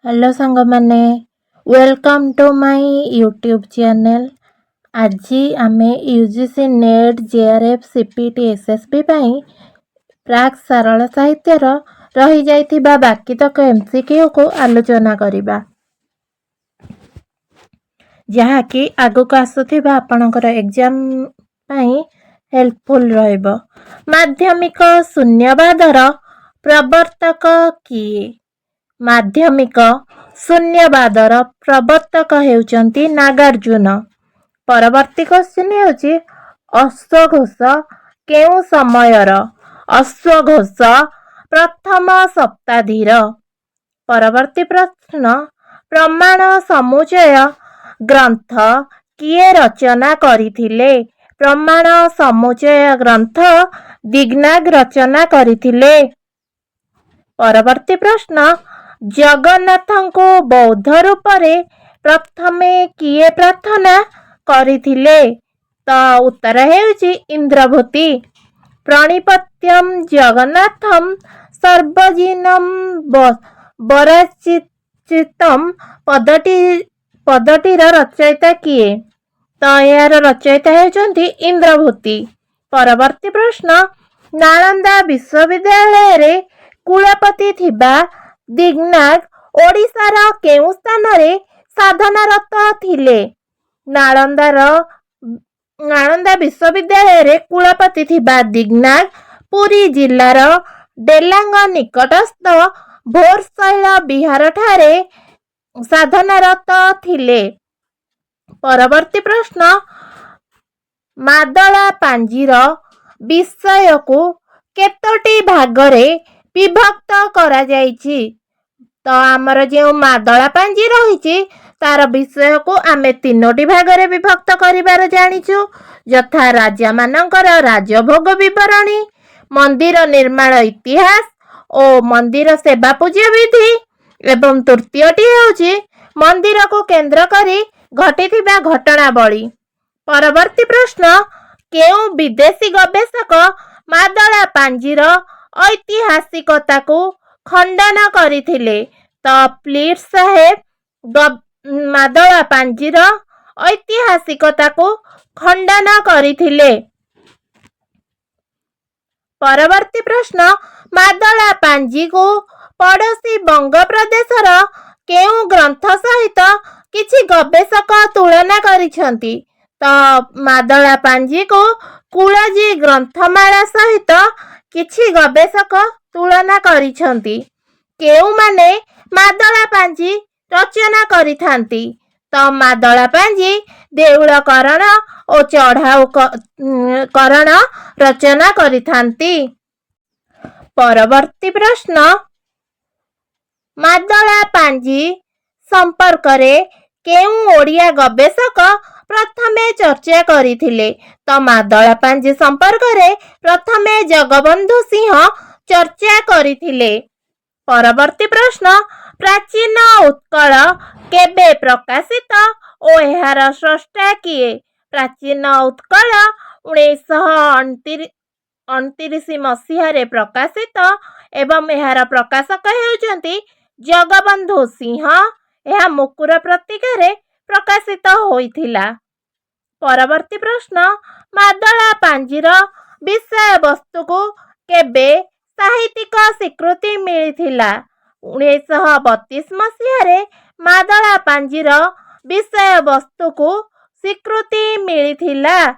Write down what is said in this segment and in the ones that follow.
Hello सांग माने welcome to my YouTube channel. आज आम UGC NET JRF CPT SSB प्राक सरल साहित्यर रही जाइथिबा बाकी तक एमसीक्यू को आलोचना करिबा, जहा कि आगो को आसुथिबा आपनकर एग्जाम पई हेल्पफुल रहइबो। माध्यमिक शून्यवादर प्रवर्तक किए? माध्यमिक शून्यवादर प्रवर्तक हेउचंती नागार्जुन। परवर्ती क्वेश्चन हेउची अश्वघोष केउ समयर? अश्वघोष प्रथम शताब्दीर। परवर्ती प्रश्न प्रमाण समुच्चय ग्रंथ किए रचना करिथिले? प्रमाण समुच्चय ग्रंथ दिग्नाग रचना करिथिले। परवर्ती प्रश्न जगन्नाथଙ୍କୁ बौद्ध रूपरे प्रथमे किए प्रार्थना करिथिले? तो उत्तर हेउची इंद्रभूति। प्रणिपत्यम जगन्नाथम सर्वजिनम वराचितम पदटीर रचयिता किए? तो यार रचयिता हेउचंती इंद्रभूति। परवर्ती प्रश्न नालंदा विश्वविद्यालय रे कुलपति थिबा दिग्नाग ओडिशार केउ स्थानरे साधनारत थिले? नालंदा विश्वविद्यालय रे कुलपति थिबा दिग्नाग पुरी जिल्लार डेलांग निकटस्थ भोरशैल बिहार ठारे साधनारत थिले। परवर्ती प्रश्न मादला पांजीर विषय को केतोटी भागरे विभक्त करा जाइछि? तो आमर जो मादला पांजी रही तार विषय को आमे तीनोटी भागरे विभक्त करिबार जानिछु, यथा राजा मानकर राजभोग विवरणी, मंदिर निर्माण इतिहास और मंदिर सेवा पूजा विधि, एवं तृतीयटी हेउची मंदिर को केंद्र करी घटिथिबा घटनावली। परवर्ती प्रश्न केउ विदेशी गवेषक मादला पांजीर ऐतिहासिकता को खंडन करिथिले? तो प्लीज साहेब मादला पांजीर ऐतिहासिकता को खंडन करिथिले। परवर्ती प्रश्न मादला पांजी को पड़ोसी बंग प्रदेशर केउ ग्रंथ सहित किछि गवेषक तुलना करिसंती? तो मादला पांजी को कुलजी ग्रंथमाला सहित किछि गवेषक तुलना करिसंती। केउ माने मादला पांजी रचना करिथांती? तो मादला पांजी देउळ करण और चढ़ाऊ करण रचना करिथांती। परवर्ती प्रश्न मादला पांजी संपर्क रे केउ ओडिया गवेषक प्रथमे चर्चा करिथिले? तो मादला पांजी संपर्क रे प्रथमे जगबंधु सिंह चर्चा करिथिले। परवर्ती प्रश्न प्राचीन उत्कल केबे प्रकाशित और एहार स्रष्टा किए? प्राचीन उत्कल 1929 मसीह प्रकाशित एवं एहार प्रकाशक हेउचंती जगबंधु सिंह। यह मुकुर प्रतीकारे प्रकाशित होइथिला। परवर्ती प्रश्न मादला पांजीर विषय वस्तु को केबे साहित्यिक स्वीकृति मिलिथिला? 1932 मसीह मादला पांजीर विषय वस्तु को स्वीकृति मिलिथिला।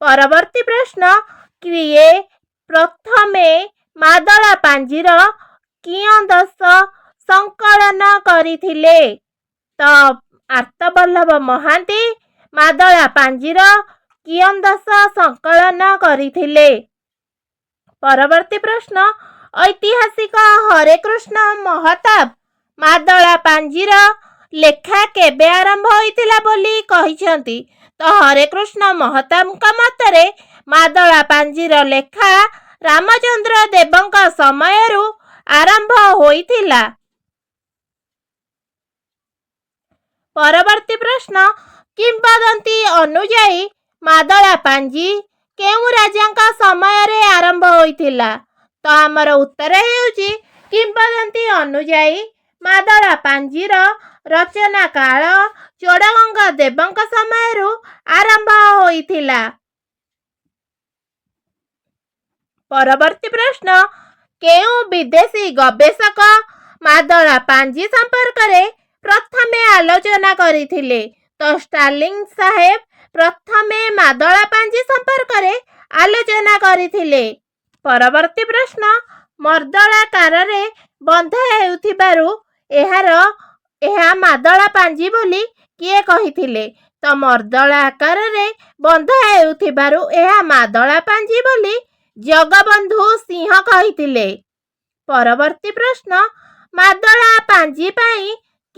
परवर्ती प्रश्न किए प्रथमे मादला पांजीर कियदंश संकलन करिथिले? तो आर्तवल्लभ महांती मादला पांजीर कियदंश संकलन करिथिले। परवर्ती प्रश्न ऐतिहासिक हरेकृष्ण महताब मादला पांजीर लेखा केबे आरंभ होइतिला बोली कहिसंती? तो हरेकृष्ण महताबଙ୍କ मतरे मादला पांजीर लेखा रामचंद्र देवଙ୍କ समयरू आरंभ होइतिला। परवर्ती प्रश्न किंवदंती अनुଯାयी मादला पांजी केउ राजांका समय रे आरंभ होइतिला? तो आमर उत्तर हेउची किंवदंती अनुଯାयी ମାଦଳା ପାଞ୍ଜିର ରଚନା କାଳ ଚୋଡ଼ଗଙ୍ଗ ଦେବଙ୍କ ସମୟରୁ ଆରମ୍ଭ ହୋଇଥିଲା। ପରବର୍ତ୍ତୀ ପ୍ରଶ୍ନ, କେଉଁ ବିଦେଶୀ ଗବେଷକ ମାଦଳା ପାଞ୍ଜି ସମ୍ପର୍କରେ ପ୍ରଥମେ ଆଲୋଚନା କରିଥିଲେ? ତ ଷ୍ଟାର୍ଲିଂ ସାହେବ ପ୍ରଥମେ ମାଦଳା ପାଞ୍ଜି ସମ୍ପର୍କରେ ଆଲୋଚନା କରିଥିଲେ। ପରବର୍ତ୍ତୀ ପ୍ରଶ୍ନ, ମର୍ଦ୍ଦଳାକାରରେ ବନ୍ଧା ହେଉଥିବାରୁ ଏହା ମାଦଳା ପାଞ୍ଜି ବୋଲି କିଏ କହିଥିଲେ? ତ ମର୍ଦ୍ଦଳା ଆକାରରେ ବନ୍ଧା ହେଉଥିବାରୁ ଏହା ମାଦଳା ପାଞ୍ଜି ବୋଲି ଜଗବନ୍ଧୁ ସିଂହ କହିଥିଲେ। ପରବର୍ତ୍ତୀ ପ୍ରଶ୍ନ, ମାଦଳା ପାଞ୍ଜି ପାଇଁ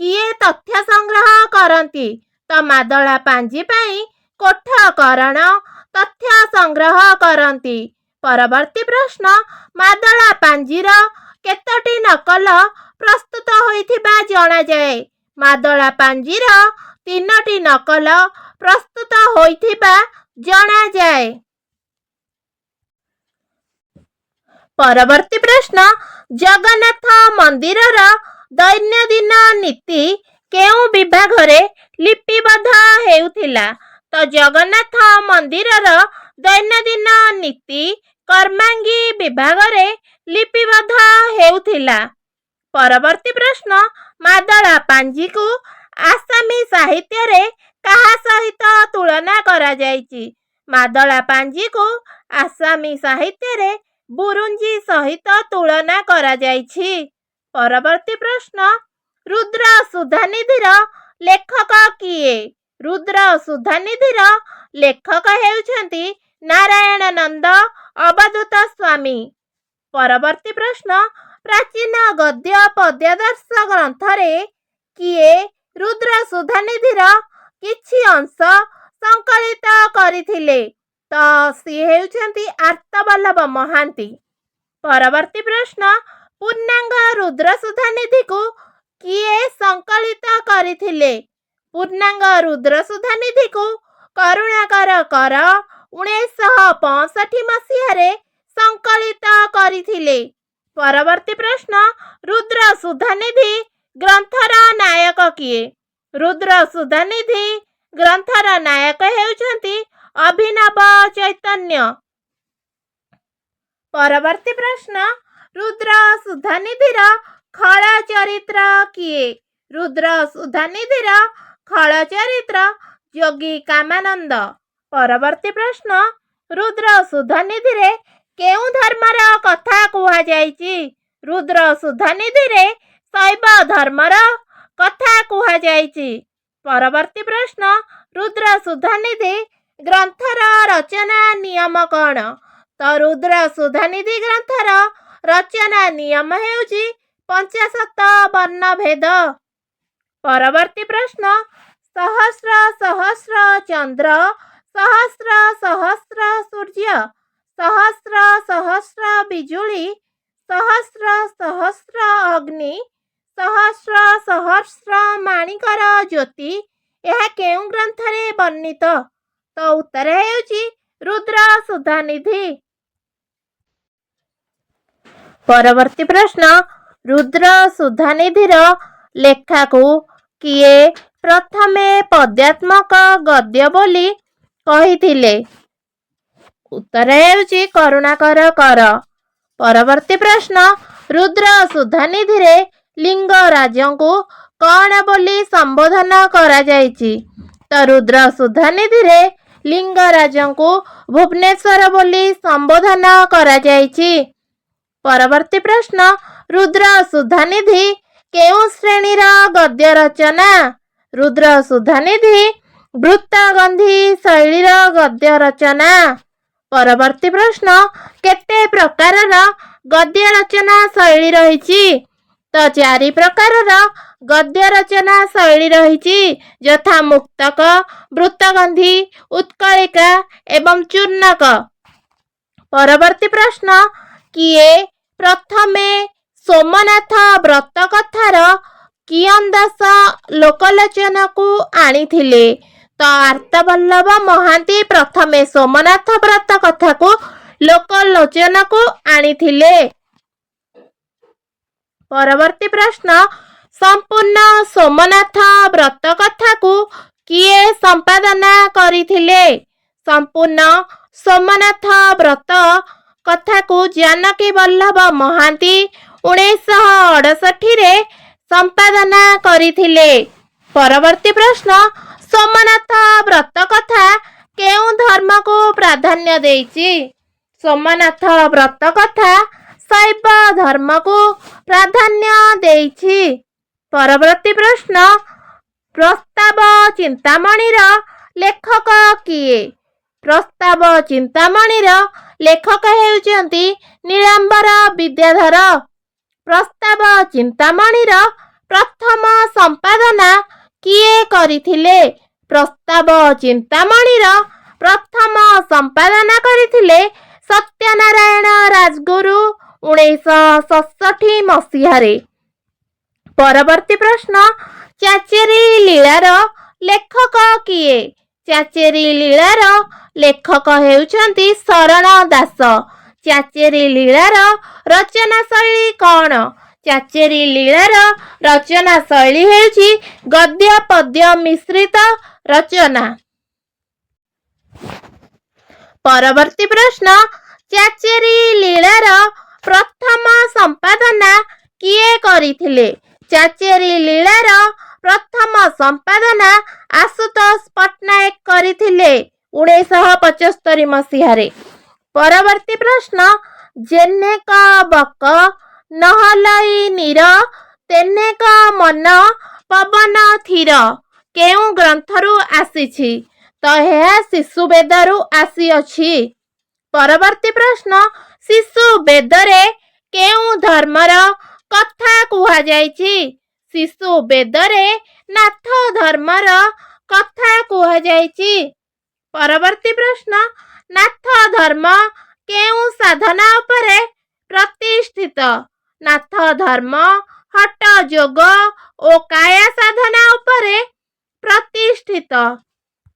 କିଏ ତଥ୍ୟ ସଂଗ୍ରହ କରନ୍ତି? ତ ମାଦଳା ପାଞ୍ଜି ପାଇଁ କୋଠକରଣ ତଥ୍ୟ ସଂଗ୍ରହ କରନ୍ତି। ପରବର୍ତ୍ତୀ ପ୍ରଶ୍ନ, ମାଦଳା ପାଞ୍ଜିର କେତୋଟି ନକଲ ପ୍ରସ୍ତୁତ ହୋଇଥିବା ଜଣାଯାଏ? ମାଦଳା ପାଞ୍ଜିର 3ଟି ନକଲ ପ୍ରସ୍ତୁତ ହୋଇଥିବା ଜଣାଯାଏ। ପରବର୍ତ୍ତୀ ପ୍ରଶ୍ନ, ଜଗନ୍ନାଥ ମନ୍ଦିରର ଦୈନନ୍ଦିନ ନୀତି କେଉଁ ବିଭାଗରେ ଲିପିବଦ୍ଧ ହେଉଥିଲା? ତ ଜଗନ୍ନାଥ ମନ୍ଦିରର ଦୈନନ୍ଦିନ ନୀତି କର୍ମାଙ୍ଗୀ ବିଭାଗରେ ଲିପିବଦ୍ଧ ହେଉଥିଲା। ପରବର୍ତ୍ତୀ ପ୍ରଶ୍ନ, ମାଦଳା ପାଞ୍ଜିକୁ ଆସାମୀ ସାହିତ୍ୟରେ କାହା ସହିତ ତୁଳନା କରାଯାଇଛି? ମାଦଳା ପାଞ୍ଜିକୁ ଆସାମୀ ସାହିତ୍ୟରେ ବୁରୁଞ୍ଜି ସହିତ ତୁଳନା କରାଯାଇଛି। ପରବର୍ତ୍ତୀ ପ୍ରଶ୍ନ, ରୁଦ୍ର ସୁଧାନିଧିର ଲେଖକ କିଏ? ରୁଦ୍ର ସୁଧାନିଧିର ଲେଖକ ହେଉଛନ୍ତି ନାରାୟଣ ନନ୍ଦ ଅବଧୂତ ସ୍ୱାମୀ। ପରବର୍ତ୍ତୀ ପ୍ରଶ୍ନ, ପ୍ରାଚୀନ ଗଦ୍ୟ ପଦ୍ୟାଦର୍ଶ ଗ୍ରନ୍ଥରେ କିଏ ରୁଦ୍ର ସୁଧାନିଧିର କିଛି ଅଂଶ ସଂକଳିତ କରିଥିଲେ? ତ ସିଏ ହେଉଛନ୍ତି ଆର୍ତ୍ତବଲ୍ଲଭ ମହାନ୍ତି। ପରବର୍ତ୍ତୀ ପ୍ରଶ୍ନ, ପୂର୍ଣ୍ଣାଙ୍ଗ ରୁଦ୍ର ସୁଧାନିଧିକୁ କିଏ ସଂକଳିତ କରିଥିଲେ? ପୂର୍ଣ୍ଣାଙ୍ଗ ରୁଦ୍ର ସୁଧାନିଧିକୁ କରୁଣାକର କର 1965 ମସିହାରେ ସଂକଳିତ କରିଥିଲେ। ପରବର୍ତ୍ତୀ ପ୍ରଶ୍ନ, ରୁଦ୍ର ସୁଧାନିଧି ଗ୍ରନ୍ଥର ନାୟକ କିଏ? ରୁଦ୍ର ସୁଧାନିଧି ଗ୍ରନ୍ଥର ନାୟକ ହେଉଛନ୍ତି ଅଭିନବ ଚୈତନ୍ୟ। ପରବର୍ତ୍ତୀ ପ୍ରଶ୍ନ, ରୁଦ୍ର ସୁଧାନିଧିର ଖଳ ଚରିତ୍ର କିଏ? ରୁଦ୍ର ସୁଧାନିଧିର ଖଳ ଚରିତ୍ର ଯୋଗୀ କାମାନନ୍ଦ। ପରବର୍ତ୍ତୀ ପ୍ରଶ୍ନ, ରୁଦ୍ର ସୁଧାନିଧିରେ କେଉଁ ଧର୍ମର କଥା କୁହାଯାଇଛି? ରୁଦ୍ର ସୁଧାନିଧିରେ ଶୈବ ଧର୍ମର କଥା କୁହାଯାଇଛି। ପରବର୍ତ୍ତୀ ପ୍ରଶ୍ନ, ରୁଦ୍ର ସୁଧାନିଧି ଗ୍ରନ୍ଥର ରଚନା ନିୟମ କ'ଣ? ତ ରୁଦ୍ର ସୁଧାନିଧି ଗ୍ରନ୍ଥର ରଚନା ନିୟମ ହେଉଛି 50 ବର୍ଣ୍ଣଭେଦ। ପରବର୍ତ୍ତୀ ପ୍ରଶ୍ନ, ସହସ୍ର ସହସ୍ର ଚନ୍ଦ୍ର, ସହସ୍ର ସହସ୍ର ସୂର୍ଯ୍ୟ, ସହସ୍ର ସହସ୍ର ବିଜୁଳି, ସହସ୍ର ସହସ୍ର ଅଗ୍ନି, ସହସ୍ର ସହସ୍ର ମାଣିକର ଜ୍ୟୋତି, ଏହା କେଉଁ ଗ୍ରନ୍ଥରେ ବର୍ଣ୍ଣିତ? ତ ଉତ୍ତର ହେଉଛି ରୁଦ୍ର ସୁଧାନିଧି। ପରବର୍ତ୍ତୀ ପ୍ରଶ୍ନ, ରୁଦ୍ର ସୁଧାନିଧିର ଲେଖାକୁ କିଏ ପ୍ରଥମେ ପଦ୍ୟାତ୍ମକ ଗଦ୍ୟ ବୋଲି କହିଥିଲେ? ଉତ୍ତର ହେଉଛି କରୁଣାକର କର। ପରବର୍ତ୍ତୀ ପ୍ରଶ୍ନ, ରୁଦ୍ର ସୁଧାନିଧିରେ ଲିଙ୍ଗରାଜଙ୍କୁ କ'ଣ ବୋଲି ସମ୍ବୋଧନ କରାଯାଇଛି? ତ ରୁଦ୍ର ସୁଧାନିଧିରେ ଲିଙ୍ଗରାଜଙ୍କୁ ଭୁବନେଶ୍ୱର ବୋଲି ସମ୍ବୋଧନ କରାଯାଇଛି। ପରବର୍ତ୍ତୀ ପ୍ରଶ୍ନ, ରୁଦ୍ର ସୁଧାନିଧି କେଉଁ ଶ୍ରେଣୀର ଗଦ୍ୟ ରଚନା? ରୁଦ୍ର ସୁଧାନିଧି ବୃତ୍ତଗନ୍ଧି ଶୈଳୀର ଗଦ୍ୟ ରଚନା। ପରବର୍ତ୍ତୀ ପ୍ରଶ୍ନ, କେତେ ପ୍ରକାରର ଗଦ୍ୟ ରଚନା ଶୈଳୀ ରହିଛି? ତ 4 ପ୍ରକାରର ଗଦ୍ୟ ରଚନା ଶୈଳୀ ରହିଛି, ଯଥା ମୁକ୍ତକ, ବୃତ୍ତଗନ୍ଧି, ଉତ୍କଳିକା ଏବଂ ଚୂର୍ଣ୍ଣକ। ପରବର୍ତ୍ତୀ ପ୍ରଶ୍ନ, କିଏ ପ୍ରଥମେ ସୋମନାଥ ବ୍ରତ କଥାର କିୟଦଂଶ ଲୋକଲୋଚନକୁ ଆଣିଥିଲେ? ତ ଆର୍ତ୍ତବଲ୍ଲଭ ମହାନ୍ତି ପ୍ରଥମେ ସୋମନାଥ ବ୍ରତ କଥାକୁ ଲୋକଲୋଚନକୁ ଆଣିଥିଲେ। ପରବର୍ତ୍ତୀ ପ୍ରଶ୍ନ, ସମ୍ପୂର୍ଣ୍ଣ ସୋମନାଥ ବ୍ରତ କଥାକୁ କିଏ ସମ୍ପାଦନା କରିଥିଲେ? ସମ୍ପୂର୍ଣ୍ଣ ସୋମନାଥ ବ୍ରତ କଥାକୁ ଜାନକୀ ବଲ୍ଲଭ ମହାନ୍ତି 1968ରେ ସମ୍ପାଦନା କରିଥିଲେ। ପରବର୍ତ୍ତୀ ପ୍ରଶ୍ନ, ସୋମନାଥ ବ୍ରତ କଥା କେଉଁ ଧର୍ମକୁ ପ୍ରାଧାନ୍ୟ ଦେଇଛି? ସୋମନାଥ ବ୍ରତ କଥା ଶୈବ ଧର୍ମକୁ ପ୍ରାଧାନ୍ୟ ଦେଇଛି। ପରବର୍ତ୍ତୀ ପ୍ରଶ୍ନ, ପ୍ରସ୍ତାବ ଚିନ୍ତାମଣିର ଲେଖକ କିଏ? ପ୍ରସ୍ତାବ ଚିନ୍ତାମଣିର ଲେଖକ ହେଉଛନ୍ତି ନୀଳାମ୍ବର ବିଦ୍ୟାଧର। ପ୍ରସ୍ତାବ ଚିନ୍ତାମଣିର ପ୍ରଥମ ସମ୍ପାଦନା କିଏ କରିଥିଲେ? ପ୍ରସ୍ତାବ ଚିନ୍ତାମଣିର ପ୍ରଥମ ସମ୍ପାଦନା କରିଥିଲେ ସତ୍ୟନାରାୟଣ ରାଜଗୁରୁ 1967 ମସିହାରେ। ପରବର୍ତ୍ତୀ ପ୍ରଶ୍ନ, ଚାଚେରୀ ଲୀଳାର ଲେଖକ କିଏ? ଚାଚେରୀ ଲୀଳାର ଲେଖକ ହେଉଛନ୍ତି ଶରଣ ଦାସ। ଚାଚେରୀ ଲୀଳାର ରଚନା ଶୈଳୀ କ'ଣ? ଚାଚେରୀ ଲୀଳାର ରଚନା ଶୈଳୀ ହେଉଛି ଗଦ୍ୟ ପଦ୍ୟ ମିଶ୍ରିତ ରଚନା। ପରବର୍ତ୍ତୀ ପ୍ରଶ୍ନ, ଚାଚେରୀ ଲୀଳାର ପ୍ରଥମ ସମ୍ପାଦନା କିଏ କରିଥିଲେ? ଚାଚେରୀ ଲୀଳାର ପ୍ରଥମ ସମ୍ପାଦନା ଆଶୁତୋଷ ପଟ୍ଟନାୟକ କରିଥିଲେ 1975 ମସିହାରେ। ପରବର୍ତ୍ତୀ ପ୍ରଶ୍ନ, ଯେନେକ ବକ ନହଲଇ ନୀର ତେନେକ ମନ ପବନ ଥୀର କେଉଁ ଗ୍ରନ୍ଥରୁ ଆସିଛି? ତ ଏହା ଶିଶୁ ବେଦରୁ ଆସିଅଛି। ପରବର୍ତ୍ତୀ ପ୍ରଶ୍ନ, ଶିଶୁ ବେଦରେ କେଉଁ ଧର୍ମର କଥା କୁହାଯାଇଛି? ଶିଶୁ ବେଦରେ ନାଥ ଧର୍ମର କଥା କୁହାଯାଇଛି। ପରବର୍ତ୍ତୀ ପ୍ରଶ୍ନ, ନାଥ ଧର୍ମ କେଉଁ ସାଧନା ଉପରେ ପ୍ରତିଷ୍ଠିତ? ନାଥ ଧର୍ମ ହଠ ଯୋଗ ଓ କାୟା ସାଧନା ଉପରେ ପ୍ରତିଷ୍ଠିତ।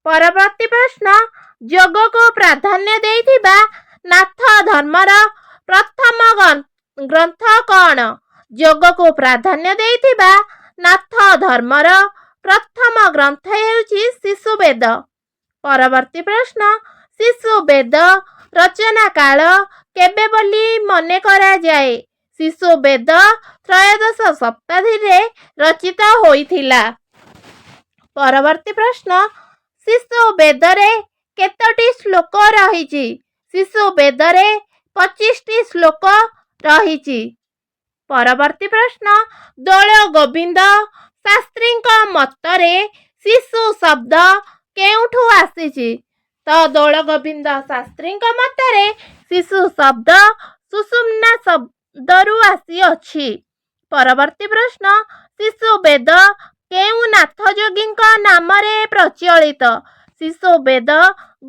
ପରବର୍ତ୍ତୀ ପ୍ରଶ୍ନ, ଯୋଗକୁ ପ୍ରାଧାନ୍ୟ ଦେଇଥିବା ନାଥ ଧର୍ମର ପ୍ରଥମ ଗ୍ରନ୍ଥ କ'ଣ? ଯୋଗକୁ ପ୍ରାଧାନ୍ୟ ଦେଇଥିବା ନାଥ ଧର୍ମର ପ୍ରଥମ ଗ୍ରନ୍ଥ ହେଉଛି ଶିଶୁ ବେଦ। ପରବର୍ତ୍ତୀ ପ୍ରଶ୍ନ, ଶିଶୁ ବେଦ ରଚନା କାଳ କେବେ ବୋଲି ମନେ କରାଯାଏ? ଶିଶୁ ବେଦ ତ୍ରୟୋଦଶ ଶତାବ୍ଦୀରେ ରଚିତ ହୋଇଥିଲା। ପରବର୍ତ୍ତୀ ପ୍ରଶ୍ନ, ଶିଶୁ ବେଦରେ କେତୋଟି ଶ୍ଲୋକ ରହିଛି? ଶିଶୁ ବେଦରେ 25ଟି ଶ୍ଲୋକ ରହିଛି। ପରବର୍ତ୍ତୀ ପ୍ରଶ୍ନ, ଦୋଳ ଗୋବିନ୍ଦ ଶାସ୍ତ୍ରୀଙ୍କ ମତରେ ଶିଶୁ ଶବ୍ଦ କେଉଁଠୁ ଆସିଛି? ତ ଦୋଳ ଗୋବିନ୍ଦ ଶାସ୍ତ୍ରୀଙ୍କ ମତରେ ଶିଶୁ ଶବ୍ଦ ସୁଷୁମ୍ନା ଶବ୍ଦରୁ ଆସିଅଛି। ପରବର୍ତ୍ତୀ ପ୍ରଶ୍ନ, ଶିଶୁ ବେଦ କେଉଁ ନାଥ ଯୋଗୀଙ୍କ ନାମରେ ପ୍ରଚଳିତ? ଶିଶୁ ବେଦ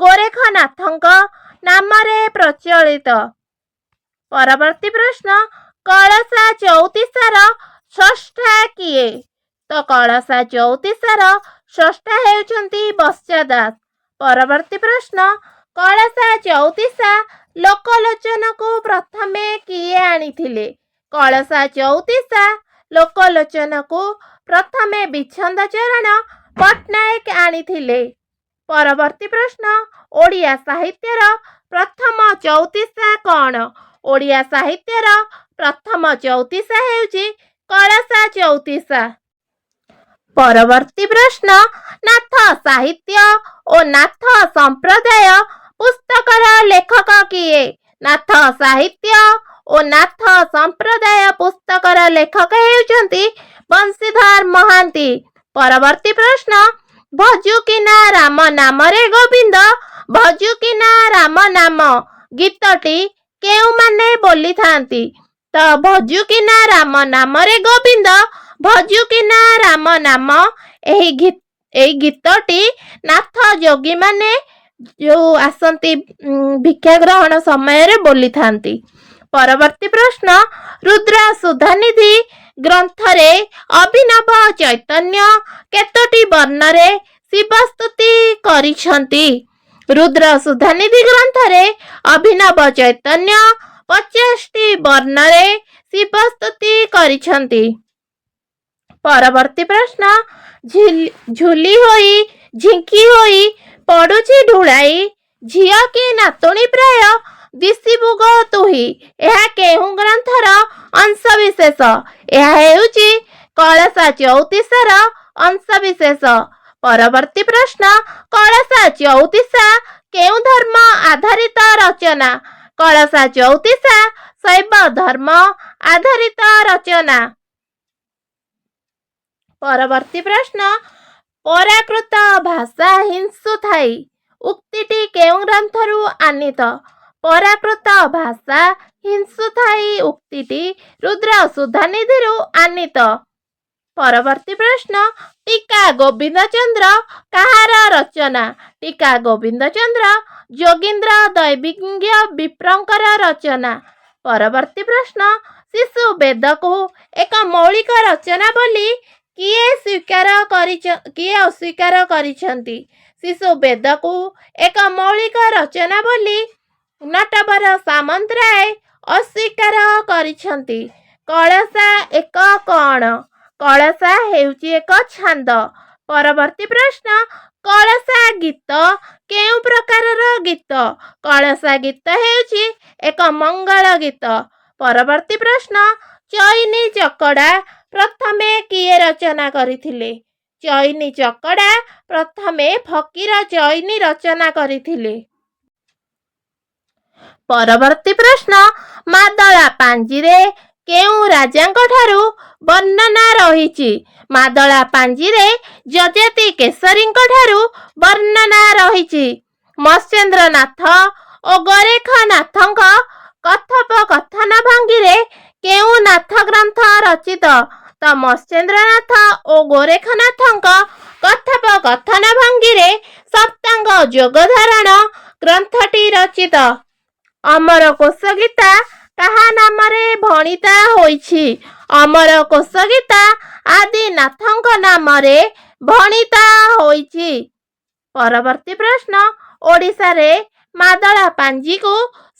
ଗୋରେଖନାଥଙ୍କ ନାମରେ ପ୍ରଚଳିତ। ପରବର୍ତ୍ତୀ ପ୍ରଶ୍ନ, କଳସା ଚଉତିଶାର ସ୍ରଷ୍ଟା କିଏ? ତ କଳସା ଚଉତିଶାର ସ୍ରଷ୍ଟା ହେଉଛନ୍ତି ବତ୍ସା ଦାସ। ପରବର୍ତ୍ତୀ ପ୍ରଶ୍ନ, କଳସା ଚଉତିଶା ଲୋକଲୋଚନକୁ ପ୍ରଥମେ କିଏ ଆଣିଥିଲେ? କଳସା ଚଉତିଶା ଲୋକଲୋଚନକୁ ପ୍ରଥମେ ବିଚ୍ଛନ୍ଦ ଚରଣ ପଟ୍ଟନାୟକ ଆଣିଥିଲେ। ପରବର୍ତ୍ତୀ ପ୍ରଶ୍ନ, ଓଡ଼ିଆ ସାହିତ୍ୟର ପ୍ରଥମ ଚଉତିଶା କ'ଣ? ଓଡ଼ିଆ ସାହିତ୍ୟର ପ୍ରଥମ ଚଉତିଶା ହେଉଛି କଳସା ଚଉତିଶା। ପରବର୍ତ୍ତୀ ପ୍ରଶ୍ନ, ନାଥ ସାହିତ୍ୟ ଓ ନାଥ ସମ୍ପ୍ରଦାୟ ପୁସ୍ତକର ଲେଖକ କିଏ? ନାଥ ସାହିତ୍ୟ ଓ ନାଥ ସମ୍ପ୍ରଦାୟ ପୁସ୍ତକର ଲେଖକ ହେଉଛନ୍ତି ବଂଶୀଧର ମହାନ୍ତି। ପରବର୍ତ୍ତୀ ପ୍ରଶ୍ନ, ଭଜୁକିନା ରାମ ନାମରେ ଗୋବିନ୍ଦ ଭଜୁକିନା ରାମ ନାମ ଗୀତଟି କେଉଁମାନେ ବୋଲିଥାନ୍ତି? ତ ଭଜୁକିନା ରାମ ନାମରେ ଗୋବିନ୍ଦ ଭଜୁକିନା ରାମ ନାମ ଏହି ଗୀତଟି ନାଥ ଯୋଗୀମାନେ ଯେଉଁ ଆସନ୍ତି ଭିକ୍ଷା ଗ୍ରହଣ ସମୟରେ ବୋଲିଥାନ୍ତି। ପରବର୍ତ୍ତୀ ପ୍ରଶ୍ନ, ରୁଦ୍ର ସୁଧାନିଧି ଗ୍ରନ୍ଥରେ ଅଭିନବ ଚୈତନ୍ୟ କେତୋଟି ବର୍ଣ୍ଣରେ ଶିବସ୍ତୁତି କରିଛନ୍ତି? ରୁଦ୍ର ସୁଧାନିଧି ଗ୍ରନ୍ଥରେ ଅଭିନବ ଚୈତନ୍ୟ 50ଟି ବର୍ଣ୍ଣରେ ଶିବସ୍ତୁତି କରିଛନ୍ତି। ପରବର୍ତ୍ତୀ ପ୍ରଶ୍ନ ଝୁଲି ହୋଇ ଝିଙ୍କି ହୋଇ ପଡୁଛି ଢୁଳାଇ ଝିଅ କି ନାତୁଣୀ ପ୍ରାୟ ଦିଶିବୁ ଗୋ ତୁହି। ଏହା କେଉଁ ଗ୍ରନ୍ଥର ଅଂଶବିଶେଷ? ଏହା ହେଉଛି କଳସା ଚଉତିଶାର ଅଂଶବିଶେଷ। ପରବର୍ତ୍ତୀ ପ୍ରଶ୍ନ କଳସା ଚଉତିଶା କେଉଁ ଧର୍ମ ଆଧାରିତ ରଚନା? କଳସା ଚଉତିଶା ଶୈବ ଧର୍ମ ଆଧାରିତ ରଚନା। ପରବର୍ତ୍ତୀ ପ୍ରଶ୍ନ ପରାକୃତ ଭାଷା ହିଂସୁ ଥାଇ ଉକ୍ତିଟି କେଉଁ ଗ୍ରନ୍ଥରୁ ଆନିତ? ପରାକୃତ ଭାଷା ହିଂସୁ ଥାଇ ଉକ୍ତିଟି ରୁଦ୍ର ସୁଧାନିଧିରୁ ଆନିତ। ପରବର୍ତ୍ତୀ ପ୍ରଶ୍ନ ଟୀକା ଗୋବିନ୍ଦଚନ୍ଦ୍ର କାହାର ରଚନା? ଟୀକା ଗୋବିନ୍ଦଚନ୍ଦ୍ର ଯୋଗୀନ୍ଦ୍ର ଦୈବିଜ୍ଞ ବିପ୍ରଙ୍କର ରଚନା। ପରବର୍ତ୍ତୀ ପ୍ରଶ୍ନ ଶିଶୁ ବେଦକୁ ଏକ ମୌଳିକ ରଚନା ବୋଲି କିଏ ଅସ୍ୱୀକାର କରିଛନ୍ତି? ଶିଶୁ ବେଦକୁ ଏକ ମୌଳିକ ରଚନା ବୋଲି ନଟବର ସାମନ୍ତରାୟ ଅସ୍ୱୀକାର କରିଛନ୍ତି। କଳସା ଏକ କଣ? କଳସା ହେଉଛି ଏକ ଛାନ୍ଦ। ପରବର୍ତ୍ତୀ ପ୍ରଶ୍ନ କଳସା ଗୀତ କେଉଁ ପ୍ରକାରର ଗୀତ? କଳସା ଗୀତ ହେଉଛି ଏକ ମଙ୍ଗଳ ଗୀତ। ପରବର୍ତ୍ତୀ ପ୍ରଶ୍ନ ଚଇନି ଚକଡ଼ା ପ୍ରଥମେ କିଏ ରଚନା କରିଥିଲେ? ଚଇନି ଚକଡ଼ା ପ୍ରଥମେ ଫକୀର ଚଇନି ରଚନା କରିଥିଲେ। ପରବର୍ତ୍ତୀ ପ୍ରଶ୍ନ ମାଦଳା ପାଞ୍ଜିରେ କେଉଁ ରାଜାଙ୍କ ଠାରୁ ବର୍ଣ୍ଣନା ରହିଛି? ମାଦଳା ପାଞ୍ଜିରେ ଯଯାତି କେଶରୀଙ୍କ ଠାରୁ ବର୍ଣ୍ଣନା ରହିଛି। ମତ୍ସ୍ୟେନ୍ଦ୍ରନାଥ ଓ ଗୋରେଖନାଥଙ୍କ କଥୋପକଥନ ଭଙ୍ଗୀରେ କେଉଁ ନାଥ ଗ୍ରନ୍ଥ ରଚିତ? ତ ମତ୍ସ୍ୟେନ୍ଦ୍ରନାଥ ଓ ଗୋରେଖନାଥଙ୍କ କଥୋପକଥନ ଭଙ୍ଗୀରେ ସପ୍ତାଙ୍ଗ ଯୋଗଧାରଣ ଗ୍ରନ୍ଥଟି ରଚିତ। ଅମର କୋଷ ଗୀତା କାହା ନାମରେ ଭଣିତା ହୋଇଛି? ଅମର କୋଷ ଗୀତା ଆଦିନାଥଙ୍କ ନାମରେ ଭଣିତା ହୋଇଛି। ପରବର୍ତ୍ତୀ ପ୍ରଶ୍ନ ଓଡ଼ିଶାରେ ମାଦଳା ପାଞ୍ଜିକୁ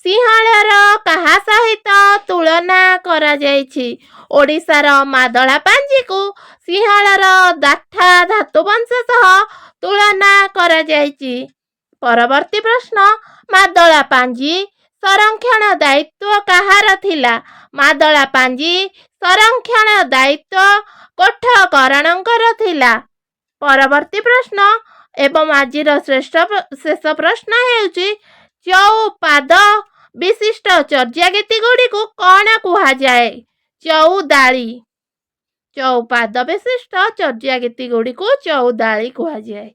ସିଂହଳର କାହା ସହିତ ତୁଳନା କରାଯାଇଛି? ଓଡ଼ିଶାର ମାଦଳା ପାଞ୍ଜିକୁ ସିଂହଳର ଦାଠା ଧାତୁବଂଶ ସହ ତୁଳନା କରାଯାଇଛି। ପରବର୍ତ୍ତୀ ପ୍ରଶ୍ନ ମାଦଳା ପାଞ୍ଜି ସଂରକ୍ଷଣ ଦାୟିତ୍ୱ କାହାର ଥିଲା? ମାଦଳା ପାଞ୍ଜି ସଂରକ୍ଷଣ ଦାୟିତ୍ୱ କୋଠକରଣଙ୍କର ଥିଲା। ପରବର୍ତ୍ତୀ ପ୍ରଶ୍ନ ଏବଂ ଆଜିର ଶେଷ ପ୍ରଶ୍ନ ହେଉଛି ଚଉପାଦ ବିଶିଷ୍ଟ ଚର୍ଯ୍ୟାଗୀତି ଗୁଡ଼ିକୁ କ'ଣ କୁହାଯାଏ? ଚଉଦାଳି। ଚଉପାଦ ବିଶିଷ୍ଟ ଚର୍ଯ୍ୟାଗୀତି ଗୁଡ଼ିକୁ ଚଉଦାଳି କୁହାଯାଏ।